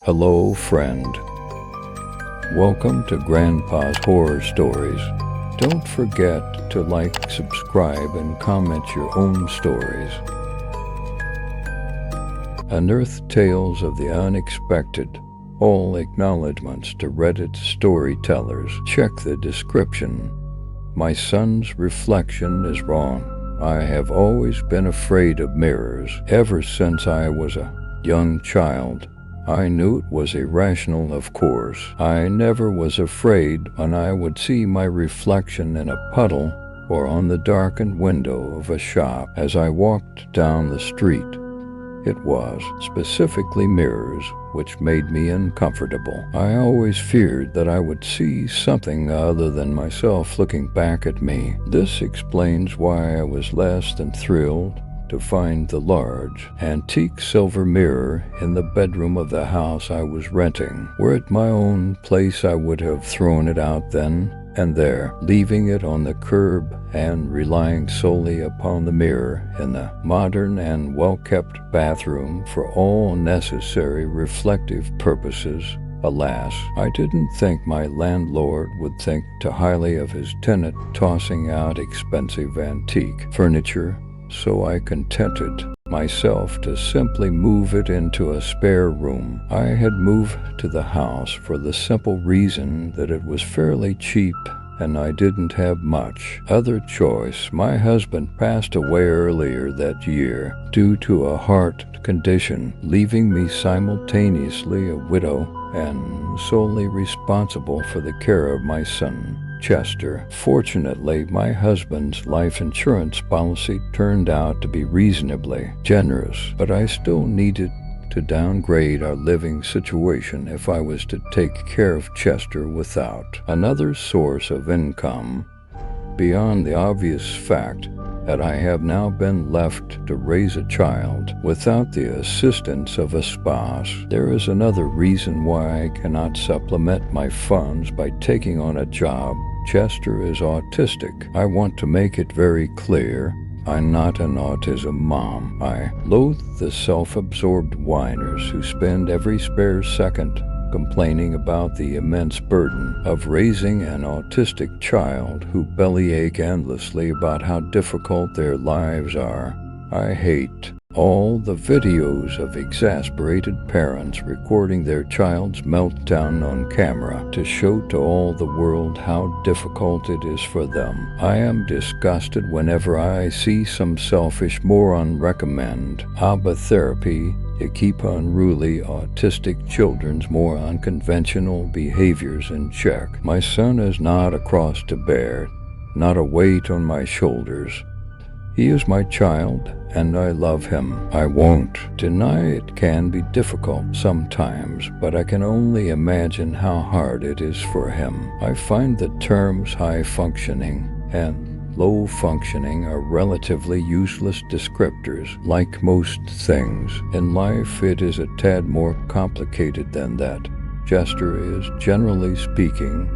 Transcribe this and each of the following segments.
Hello, friend. Welcome to Grandpa's Horror Stories. Don't forget to like, subscribe, and comment your own stories. Unearth tales of the unexpected. All acknowledgments to Reddit storytellers. Check the description. My son's reflection is wrong. I have always been afraid of mirrors. Ever since I was a young child, I knew it was irrational, of course. I never was afraid when I would see my reflection in a puddle or on the darkened window of a shop as I walked down the street. It was specifically mirrors which made me uncomfortable. I always feared that I would see something other than myself looking back at me. This explains why I was less than thrilled to find the large, antique silver mirror in the bedroom of the house I was renting. Were it my own place, I would have thrown it out then and there, leaving it on the curb and relying solely upon the mirror in the modern and well-kept bathroom for all necessary reflective purposes. Alas, I didn't think my landlord would think too highly of his tenant tossing out expensive antique furniture, so I contented myself to simply move it into a spare room. I had moved to the house for the simple reason that it was fairly cheap and I didn't have much other choice. My husband passed away earlier that year due to a heart condition, leaving me simultaneously a widow and solely responsible for the care of my son, Chester. Fortunately, my husband's life insurance policy turned out to be reasonably generous, but I still needed to downgrade our living situation if I was to take care of Chester without another source of income. Beyond the obvious fact that I have now been left to raise a child without the assistance of a spouse, there is another reason why I cannot supplement my funds by taking on a job. Chester is autistic. I want to make it very clear, I'm not an autism mom. I loathe the self-absorbed whiners who spend every spare second complaining about the immense burden of raising an autistic child who bellyache endlessly about how difficult their lives are. I hate all the videos of exasperated parents recording their child's meltdown on camera to show to all the world how difficult it is for them. I am disgusted whenever I see some selfish moron recommend ABBA therapy to keep unruly autistic children's more unconventional behaviors in check. My son is not a cross to bear, not a weight on my shoulders. He is my child, and I love him. I won't deny it can be difficult sometimes, but I can only imagine how hard it is for him. I find the terms high-functioning and low-functioning are relatively useless descriptors. Like most things in life, it is a tad more complicated than that. Chester is, generally speaking,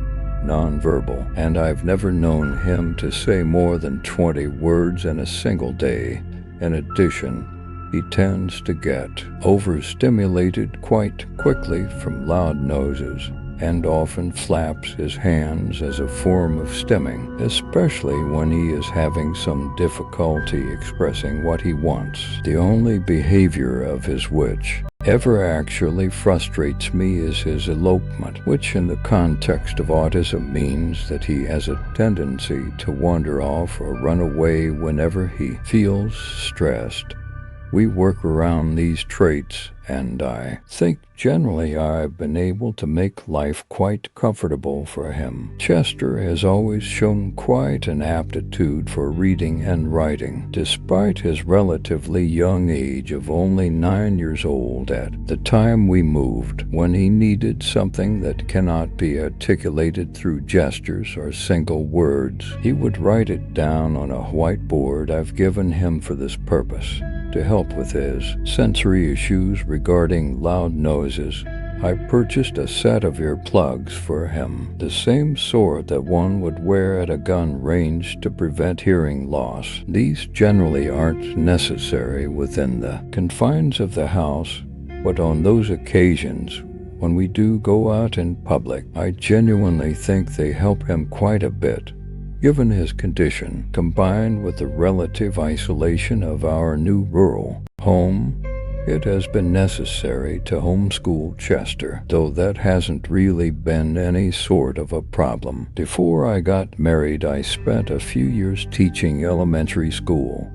nonverbal, and I've never known him to say more than 20 words in a single day. In addition, he tends to get overstimulated quite quickly from loud noises and often flaps his hands as a form of stimming, especially when he is having some difficulty expressing what he wants. The only behavior of his which ever actually frustrates me is his elopement, which in the context of autism means that he has a tendency to wander off or run away whenever he feels stressed. We work around these traits, and I think generally I've been able to make life quite comfortable for him. Chester has always shown quite an aptitude for reading and writing, despite his relatively young age of only 9 years old at the time we moved. When he needed something that cannot be articulated through gestures or single words, he would write it down on a whiteboard I've given him for this purpose. To help with his sensory issues regarding loud noises, I purchased a set of earplugs for him, the same sort that one would wear at a gun range to prevent hearing loss. These generally aren't necessary within the confines of the house, but on those occasions when we do go out in public, I genuinely think they help him quite a bit. Given his condition, combined with the relative isolation of our new rural home, it has been necessary to homeschool Chester, though that hasn't really been any sort of a problem. Before I got married, I spent a few years teaching elementary school,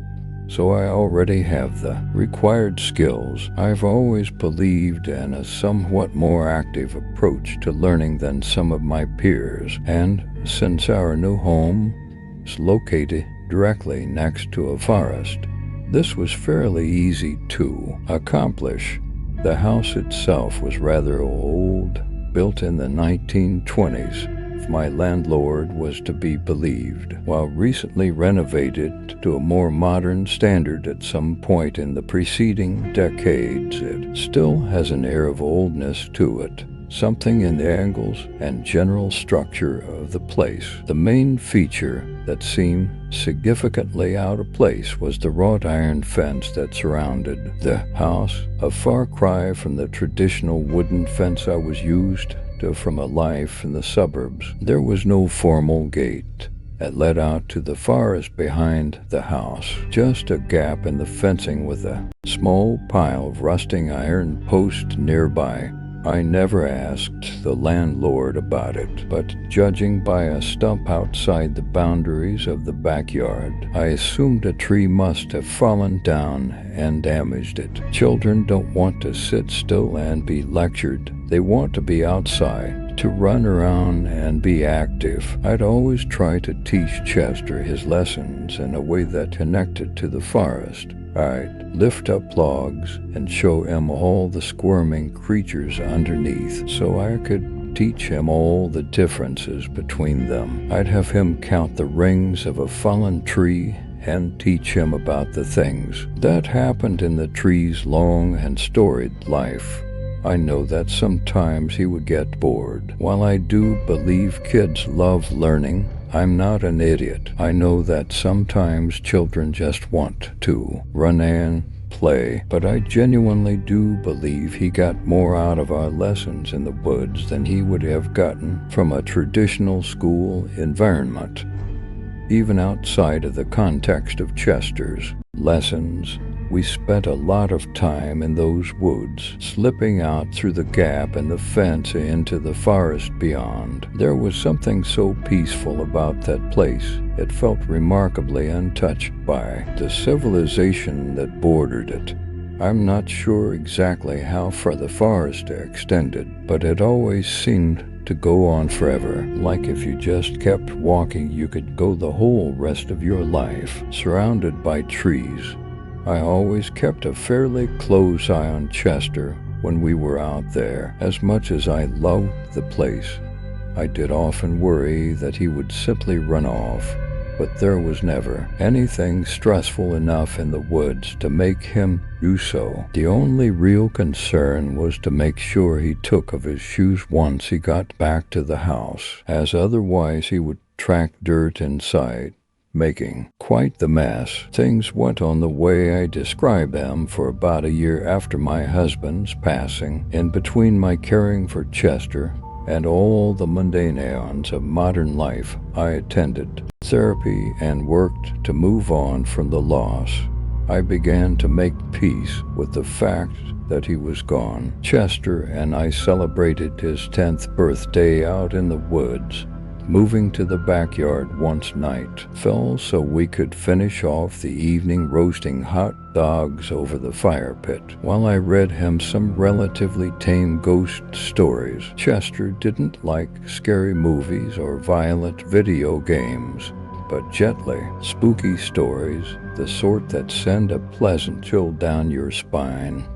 so I already have the required skills. I've always believed in a somewhat more active approach to learning than some of my peers, and since our new home is located directly next to a forest, this was fairly easy to accomplish. The house itself was rather old, built in the 1920s, if my landlord was to be believed. While recently renovated to a more modern standard at some point in the preceding decades, it still has an air of oldness to it. Something in the angles and general structure of the place. The main feature that seemed significantly out of place was the wrought iron fence that surrounded the house, a far cry from the traditional wooden fence I was used to from a life in the suburbs. There was no formal gate that led out to the forest behind the house, just a gap in the fencing with a small pile of rusting iron posts nearby. I never asked the landlord about it, but judging by a stump outside the boundaries of the backyard, I assumed a tree must have fallen down and damaged it. Children don't want to sit still and be lectured. They want to be outside, to run around and be active. I'd always try to teach Chester his lessons in a way that connected to the forest. I'd lift up logs and show him all the squirming creatures underneath so I could teach him all the differences between them. I'd have him count the rings of a fallen tree and teach him about the things that happened in the tree's long and storied life. I know that sometimes he would get bored. While I do believe kids love learning, I'm not an idiot. I know that sometimes children just want to run and play, but I genuinely do believe he got more out of our lessons in the woods than he would have gotten from a traditional school environment. Even outside of the context of Chester's lessons, we spent a lot of time in those woods, slipping out through the gap in the fence into the forest beyond. There was something so peaceful about that place. It felt remarkably untouched by the civilization that bordered it. I'm not sure exactly how far the forest extended, but it always seemed to go on forever. Like if you just kept walking, you could go the whole rest of your life, surrounded by trees. I always kept a fairly close eye on Chester when we were out there. As much as I loved the place, I did often worry that he would simply run off, but there was never anything stressful enough in the woods to make him do so. The only real concern was to make sure he took off his shoes once he got back to the house, as otherwise he would track dirt inside, making quite the mess. Things went on the way I described them for about a year after my husband's passing. In between my caring for Chester and all the mundane aeons of modern life, I attended therapy and worked to move on from the loss. I began to make peace with the fact that he was gone. Chester and I celebrated his 10th birthday out in the woods. Moving to the backyard once night fell so we could finish off the evening roasting hot dogs over the fire pit, while I read him some relatively tame ghost stories. Chester didn't like scary movies or violent video games, but gently spooky stories, the sort that send a pleasant chill down your spine,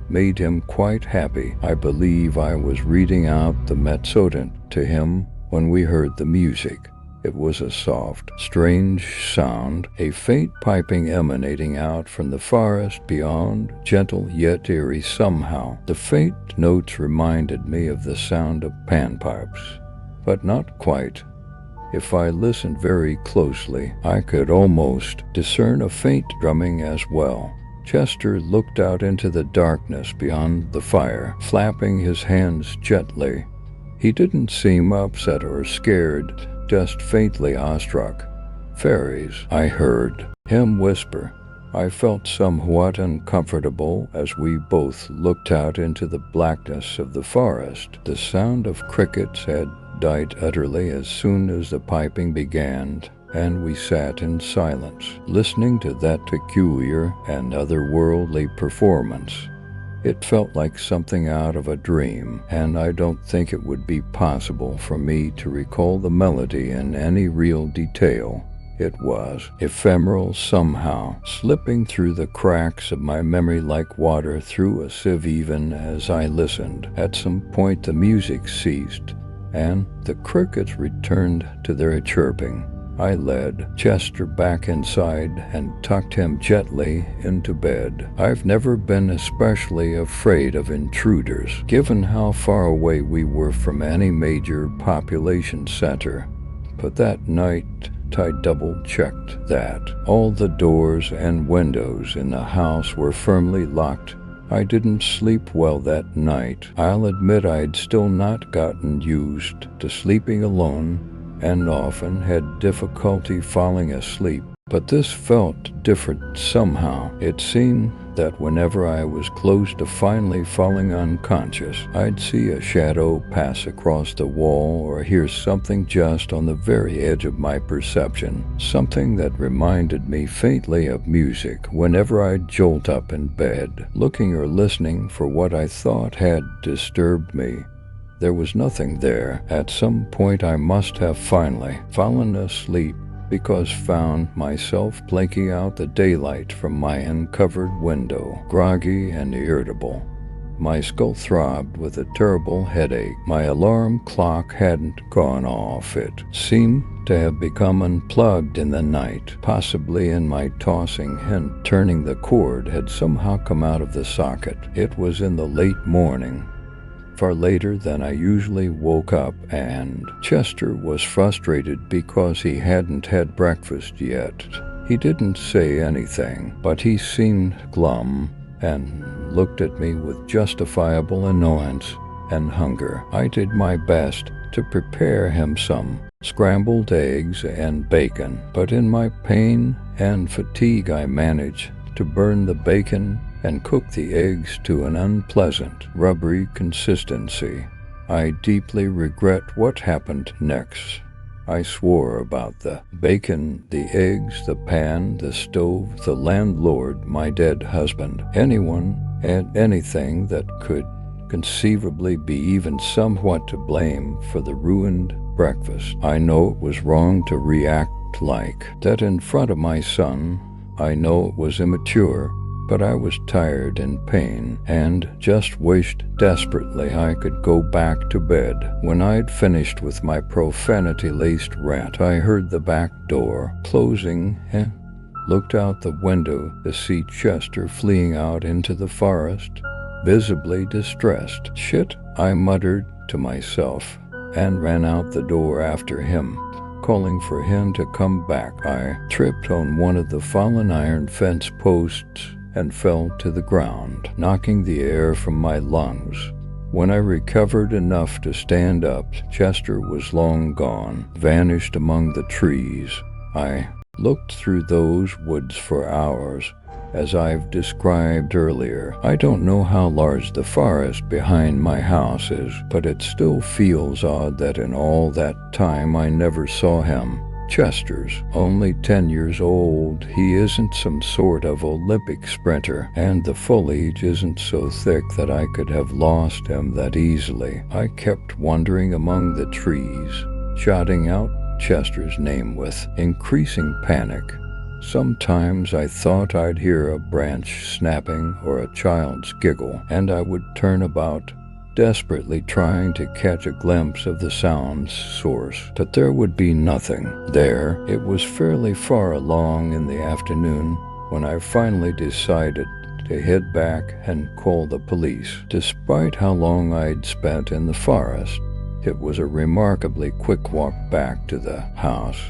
made him quite happy. I believe I was reading out the Metsodent to him when we heard the music. It was a soft, strange sound, a faint piping emanating out from the forest beyond, gentle yet eerie somehow. The faint notes reminded me of the sound of panpipes, but not quite. If I listened very closely, I could almost discern a faint drumming as well. Chester looked out into the darkness beyond the fire, flapping his hands gently. He didn't seem upset or scared, just faintly awestruck. "Fairies," I heard him whisper. I felt somewhat uncomfortable as we both looked out into the blackness of the forest. The sound of crickets had died utterly as soon as the piping began, and we sat in silence, listening to that peculiar and otherworldly performance. It felt like something out of a dream, and I don't think it would be possible for me to recall the melody in any real detail. It was ephemeral somehow, slipping through the cracks of my memory like water through a sieve even as I listened. At some point the music ceased, and the crickets returned to their chirping. I led Chester back inside and tucked him gently into bed. I've never been especially afraid of intruders, given how far away we were from any major population center. But that night, I double-checked that. All the doors and windows in the house were firmly locked. I didn't sleep well that night. I'll admit I'd still not gotten used to sleeping alone, and often had difficulty falling asleep. But this felt different somehow. It seemed that whenever I was close to finally falling unconscious, I'd see a shadow pass across the wall or hear something just on the very edge of my perception, something that reminded me faintly of music whenever I'd jolt up in bed, looking or listening for what I thought had disturbed me. There was nothing there. At some point I must have finally fallen asleep because found myself blinking out the daylight from my uncovered window, groggy and irritable. My skull throbbed with a terrible headache. My alarm clock hadn't gone off. It seemed to have become unplugged in the night. Possibly in my tossing and turning the cord had somehow come out of the socket. It was in the late morning, far later than I usually woke up, and Chester was frustrated because he hadn't had breakfast yet. He didn't say anything, but he seemed glum and looked at me with justifiable annoyance and hunger. I did my best to prepare him some scrambled eggs and bacon, but in my pain and fatigue I managed to burn the bacon and cook the eggs to an unpleasant, rubbery consistency. I deeply regret what happened next. I swore about the bacon, the eggs, the pan, the stove, the landlord, my dead husband, anyone and anything that could conceivably be even somewhat to blame for the ruined breakfast. I know it was wrong to react like that in front of my son. I know it was immature, but I was tired and pain, and just wished desperately I could go back to bed. When I'd finished with my profanity-laced rant, I heard the back door closing and looked out the window to see Chester fleeing out into the forest, visibly distressed. "Shit," I muttered to myself, and ran out the door after him, calling for him to come back. I tripped on one of the fallen iron fence posts and fell to the ground, knocking the air from my lungs. When I recovered enough to stand up, Chester was long gone, vanished among the trees. I looked through those woods for hours, as I've described earlier. I don't know how large the forest behind my house is, but it still feels odd that in all that time I never saw him. Chester's only 10 years old. He isn't some sort of Olympic sprinter, and the foliage isn't so thick that I could have lost him that easily. I kept wandering among the trees, shouting out Chester's name with increasing panic. Sometimes I thought I'd hear a branch snapping or a child's giggle, and I would turn about, desperately trying to catch a glimpse of the sound's source, but there would be nothing there. It was fairly far along in the afternoon when I finally decided to head back and call the police. Despite how long I'd spent in the forest, it was a remarkably quick walk back to the house.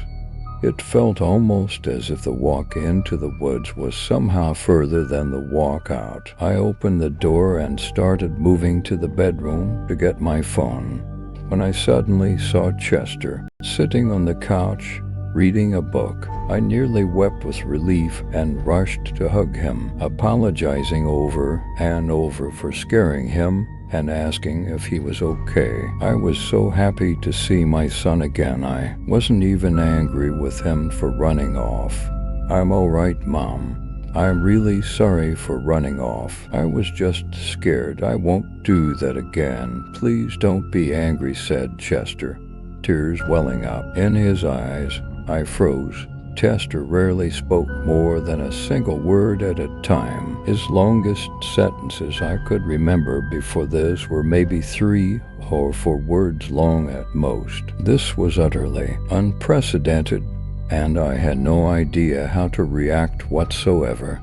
It felt almost as if the walk into the woods was somehow further than the walk out. I opened the door and started moving to the bedroom to get my phone, when I suddenly saw Chester sitting on the couch reading a book. I nearly wept with relief and rushed to hug him, apologizing over and over for scaring him and asking if he was okay. I was so happy to see my son again. I wasn't even angry with him for running off. "I'm all right, Mom. I'm really sorry for running off. I was just scared. I won't do that again. Please don't be angry," said Chester, tears welling up in his eyes. I froze. Chester rarely spoke more than a single word at a time. His longest sentences I could remember before this were maybe 3 or 4 words long at most. This was utterly unprecedented, and I had no idea how to react whatsoever.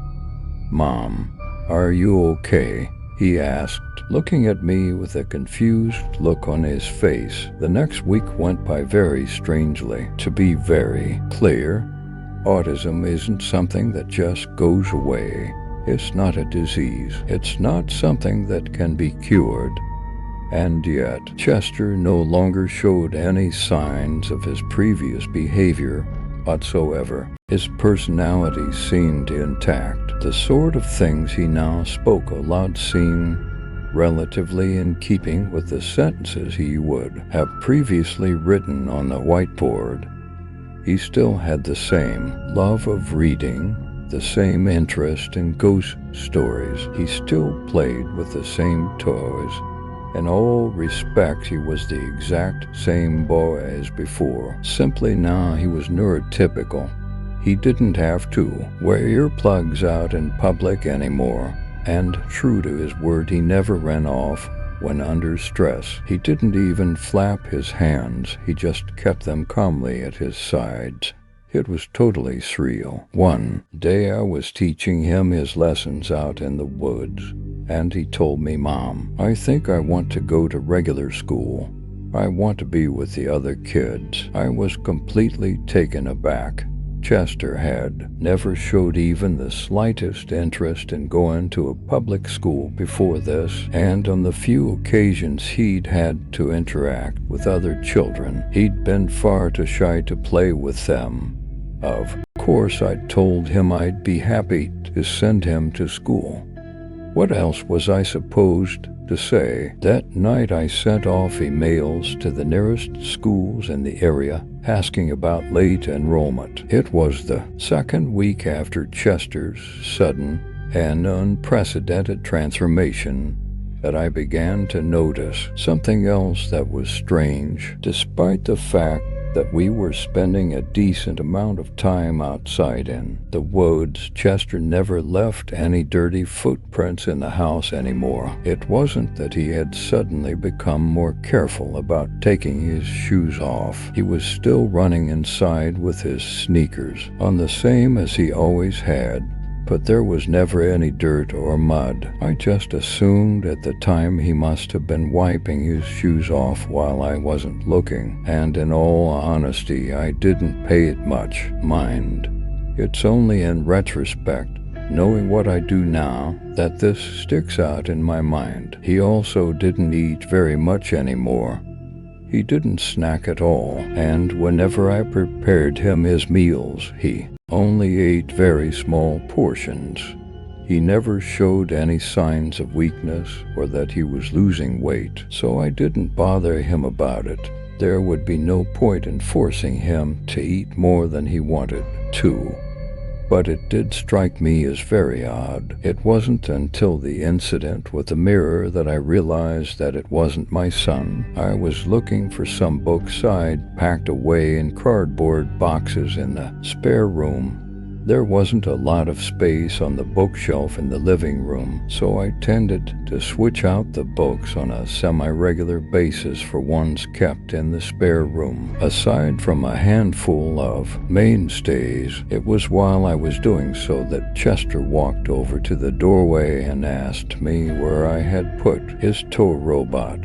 "Mom, are you okay?" he asked, looking at me with a confused look on his face. The next week went by very strangely. To be very clear, autism isn't something that just goes away. It's not a disease. It's not something that can be cured. And yet, Chester no longer showed any signs of his previous behavior whatsoever. His personality seemed intact. The sort of things he now spoke aloud seemed relatively in keeping with the sentences he would have previously written on the whiteboard. He still had the same love of reading, the same interest in ghost stories. He still played with the same toys. In all respects, he was the exact same boy as before. Simply now he was neurotypical. He didn't have to wear earplugs out in public anymore. And true to his word, he never ran off when under stress. He didn't even flap his hands. He just kept them calmly at his sides. It was totally surreal. One day I was teaching him his lessons out in the woods, and he told me, "Mom, I think I want to go to regular school. I want to be with the other kids." I was completely taken aback. Chester had never showed even the slightest interest in going to a public school before this, and on the few occasions he'd had to interact with other children, he'd been far too shy to play with them. Of course, I told him I'd be happy to send him to school. What else was I supposed to say? That night I sent off emails to the nearest schools in the area asking about late enrollment. It was the second week after Chester's sudden and unprecedented transformation that I began to notice something else that was strange. Despite the fact that we were spending a decent amount of time outside in the woods, Chester never left any dirty footprints in the house anymore. It wasn't that he had suddenly become more careful about taking his shoes off. He was still running inside with his sneakers on the same as he always had, but there was never any dirt or mud. I just assumed at the time he must have been wiping his shoes off while I wasn't looking, and in all honesty, I didn't pay it much mind. It's only in retrospect, knowing what I do now, that this sticks out in my mind. He also didn't eat very much anymore. He didn't snack at all, and whenever I prepared him his meals, he only ate very small portions. He never showed any signs of weakness or that he was losing weight, so I didn't bother him about it. There would be no point in forcing him to eat more than he wanted to. But it did strike me as very odd. It wasn't until the incident with the mirror that I realized that it wasn't my son. I was looking for some books I'd packed away in cardboard boxes in the spare room. There wasn't a lot of space on the bookshelf in the living room, so I tended to switch out the books on a semi-regular basis for ones kept in the spare room. Aside from a handful of mainstays, it was while I was doing so that Chester walked over to the doorway and asked me where I had put his tow robot.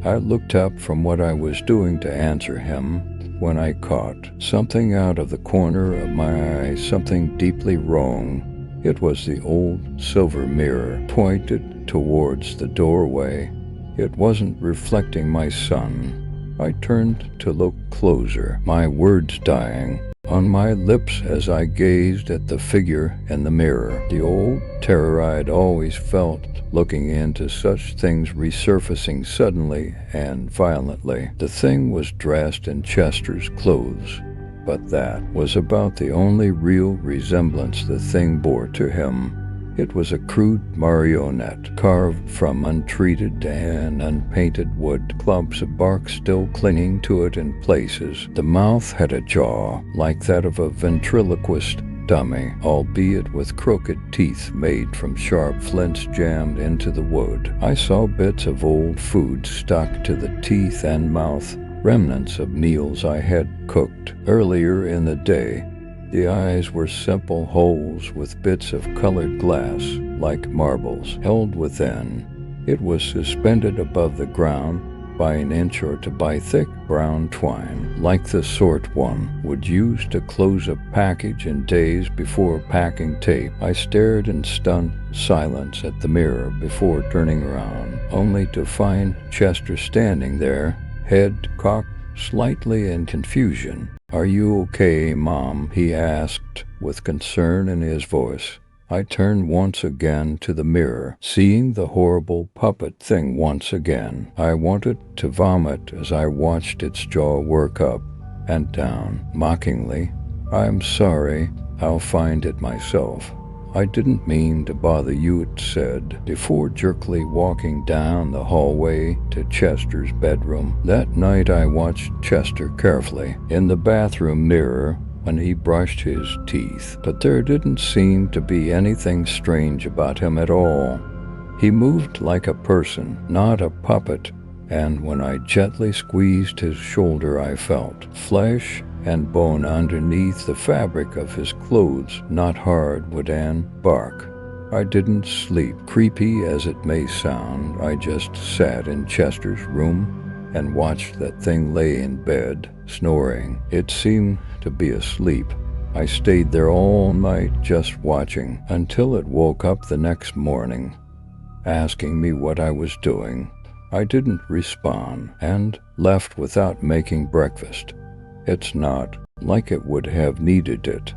I looked up from what I was doing to answer him when I caught something out of the corner of my eye, something deeply wrong. It was the old silver mirror pointed towards the doorway. It wasn't reflecting my son. I turned to look closer, my words dying on my lips as I gazed at the figure in the mirror. The old terror I'd always felt looking into such things resurfacing suddenly and violently. The thing was dressed in Chester's clothes, but that was about the only real resemblance the thing bore to him. It was a crude marionette carved from untreated and unpainted wood, clumps of bark still clinging to it in places. The mouth had a jaw like that of a ventriloquist dummy, albeit with crooked teeth made from sharp flints jammed into the wood. I saw bits of old food stuck to the teeth and mouth, remnants of meals I had cooked earlier in the day. The eyes were simple holes with bits of colored glass, like marbles, held within. It was suspended above the ground by an inch or two by thick brown twine, like the sort one would use to close a package in days before packing tape. I stared in stunned silence at the mirror before turning around, only to find Chester standing there, head cocked slightly in confusion. "Are you okay, Mom?" he asked with concern in his voice. I turned once again to the mirror, seeing the horrible puppet thing once again. I wanted to vomit as I watched its jaw work up and down, mockingly. "I'm sorry, I'll find it myself. I didn't mean to bother you," it said, before jerkily walking down the hallway to Chester's bedroom. That night I watched Chester carefully in the bathroom mirror when he brushed his teeth, but there didn't seem to be anything strange about him at all. He moved like a person, not a puppet, and when I gently squeezed his shoulder I felt flesh and bone underneath the fabric of his clothes, not hardwood and bark. I didn't sleep. Creepy as it may sound, I just sat in Chester's room and watched that thing lay in bed, snoring. It seemed to be asleep. I stayed there all night just watching, until it woke up the next morning, asking me what I was doing. I didn't respond, and left without making breakfast. It's not like it would have needed it.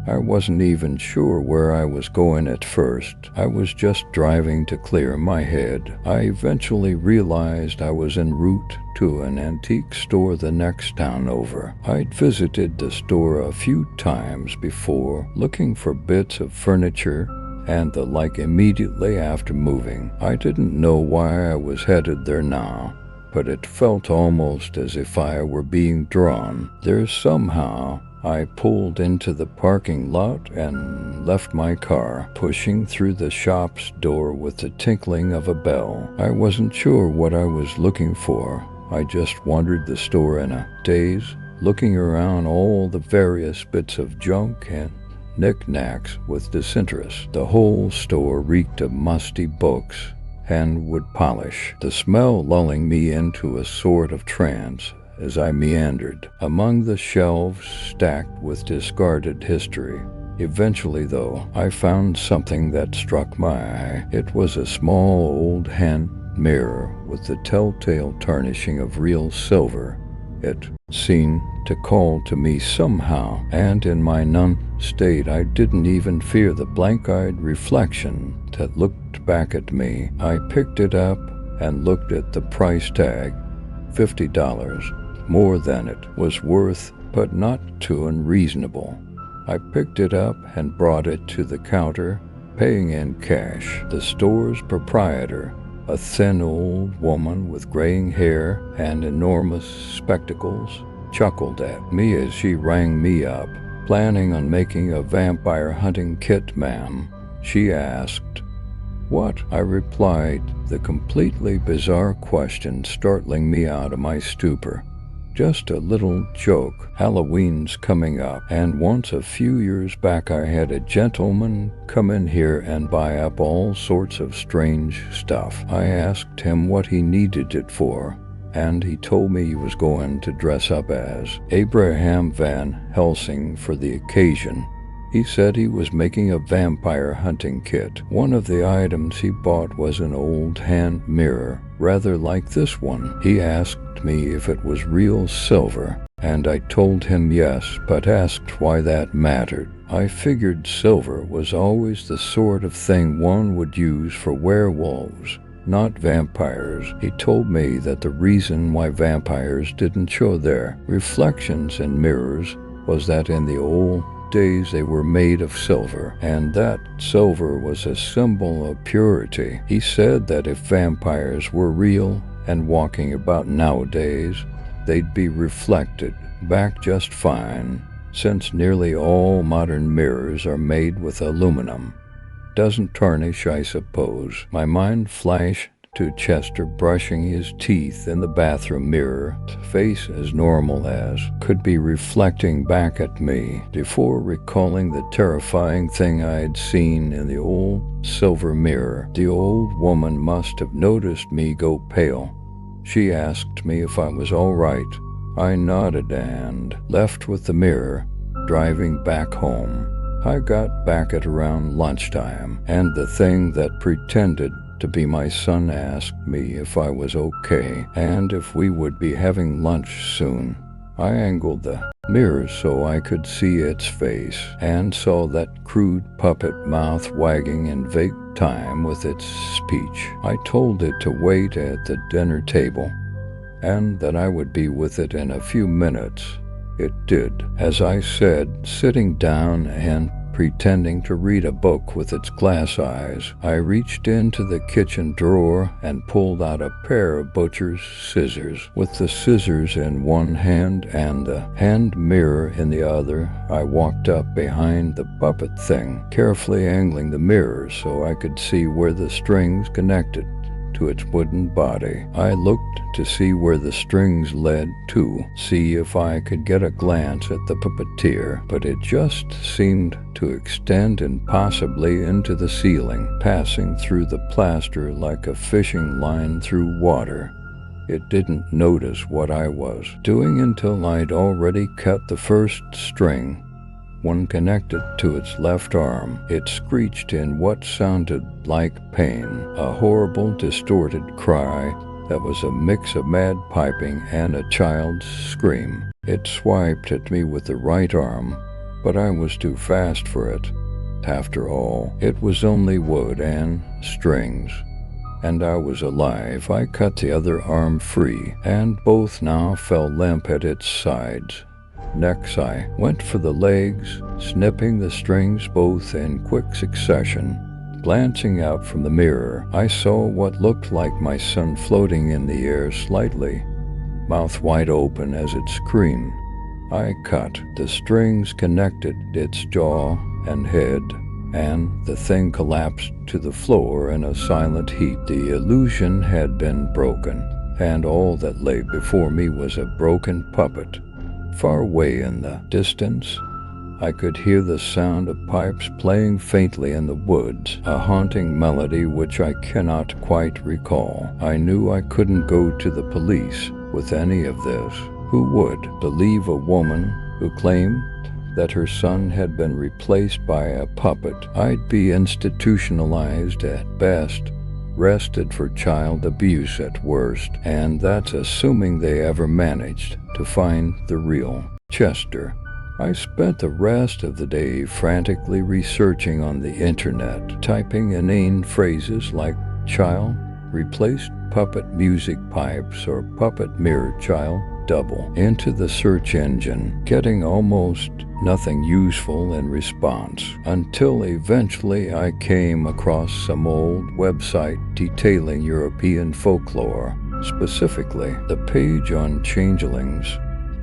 I wasn't even sure where I was going at first. I was just driving to clear my head. I eventually realized I was en route to an antique store the next town over. I'd visited the store a few times before, looking for bits of furniture and the like immediately after moving. I didn't know why I was headed there now, but it felt almost as if I were being drawn there somehow. I pulled into the parking lot and left my car, pushing through the shop's door with the tinkling of a bell. I wasn't sure what I was looking for. I just wandered the store in a daze, looking around all the various bits of junk and knickknacks with disinterest. The whole store reeked of musty books and wood polish, the smell lulling me into a sort of trance as I meandered among the shelves stacked with discarded history. Eventually, though, I found something that struck my eye. It was a small old hand mirror with the telltale tarnishing of real silver. It seemed to call to me somehow, and in my numb state I didn't even fear the blank-eyed reflection that looked back at me. I picked it up and looked at the price tag, $50, more than it was worth, but not too unreasonable. I picked it up and brought it to the counter, paying in cash. The store's proprietor, a thin old woman with graying hair and enormous spectacles, chuckled at me as she rang me up. "Planning on making a vampire hunting kit, ma'am?" she asked. "What?" I replied, the completely bizarre question startling me out of my stupor. Just a little joke. Halloween's coming up, and once a few years back I had a gentleman come in here and buy up all sorts of strange stuff. I asked him what he needed it for, and he told me he was going to dress up as Abraham Van Helsing for the occasion. He said he was making a vampire hunting kit. One of the items he bought was an old hand mirror, rather like this one. He asked me if it was real silver, and I told him yes, but asked why that mattered. I figured silver was always the sort of thing one would use for werewolves, not vampires. He told me that the reason why vampires didn't show their reflections in mirrors was that in the old days they were made of silver, and that silver was a symbol of purity. He said that if vampires were real and walking about nowadays, they'd be reflected back just fine, since nearly all modern mirrors are made with aluminum. Doesn't tarnish, I suppose. My mind flashed to Chester brushing his teeth in the bathroom mirror, face as normal as could be reflecting back at me, before recalling the terrifying thing I had seen in the old silver mirror. The old woman must have noticed me go pale. She asked me if I was all right. I nodded and left with the mirror, driving back home. I got back at around lunchtime, and the thing that pretended to be my son asked me if I was okay and if we would be having lunch soon. I angled the mirror so I could see its face and saw that crude puppet mouth wagging in vague time with its speech. I told it to wait at the dinner table and that I would be with it in a few minutes. It did, as I said, sitting down and pretending to read a book with its glass eyes. I reached into the kitchen drawer and pulled out a pair of butcher's scissors. With the scissors in one hand and the hand mirror in the other, I walked up behind the puppet thing, carefully angling the mirror so I could see where the strings connected to its wooden body. I looked to see where the strings led to, see if I could get a glance at the puppeteer, but it just seemed to extend impossibly into the ceiling, passing through the plaster like a fishing line through water. It didn't notice what I was doing until I'd already cut the first string, one connected to its left arm. It screeched in what sounded like pain, a horrible, distorted cry that was a mix of mad piping and a child's scream. It swiped at me with the right arm, but I was too fast for it. After all, it was only wood and strings, and I was alive. I cut the other arm free, and both now fell limp at its sides. Next, I went for the legs, snipping the strings both in quick succession. Glancing out from the mirror, I saw what looked like my son floating in the air slightly, mouth wide open as it screamed. I cut. The strings connected its jaw and head, and the thing collapsed to the floor in a silent heap. The illusion had been broken, and all that lay before me was a broken puppet. Far away in the distance, I could hear the sound of pipes playing faintly in the woods, a haunting melody which I cannot quite recall. I knew I couldn't go to the police with any of this. Who would believe a woman who claimed that her son had been replaced by a puppet? I'd be institutionalized at best, arrested for child abuse at worst, and that's assuming they ever managed to find the real Chester. I spent the rest of the day frantically researching on the internet, typing inane phrases like child replaced puppet music pipes or puppet mirror child double into the search engine, getting almost nothing useful in response, until eventually I came across some old website detailing European folklore, specifically the page on changelings.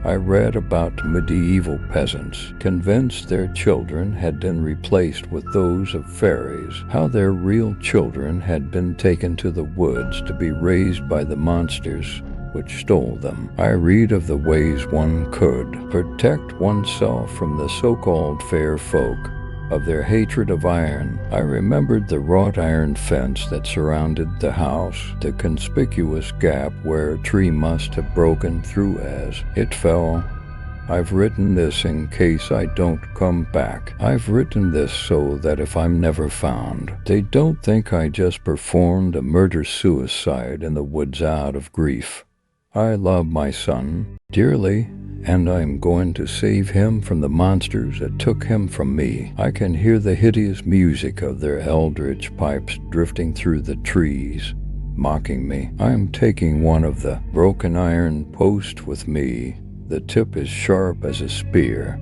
I read about medieval peasants convinced their children had been replaced with those of fairies, how their real children had been taken to the woods to be raised by the monsters which stole them. I read of the ways one could protect oneself from the so-called fair folk, of their hatred of iron. I remembered the wrought iron fence that surrounded the house, the conspicuous gap where a tree must have broken through as it fell. I've written this in case I don't come back. I've written this so that if I'm never found, they don't think I just performed a murder-suicide in the woods out of grief. I love my son dearly, and I'm going to save him from the monsters that took him from me. I can hear the hideous music of their eldritch pipes drifting through the trees, mocking me. I am taking one of the broken iron posts with me. The tip is sharp as a spear.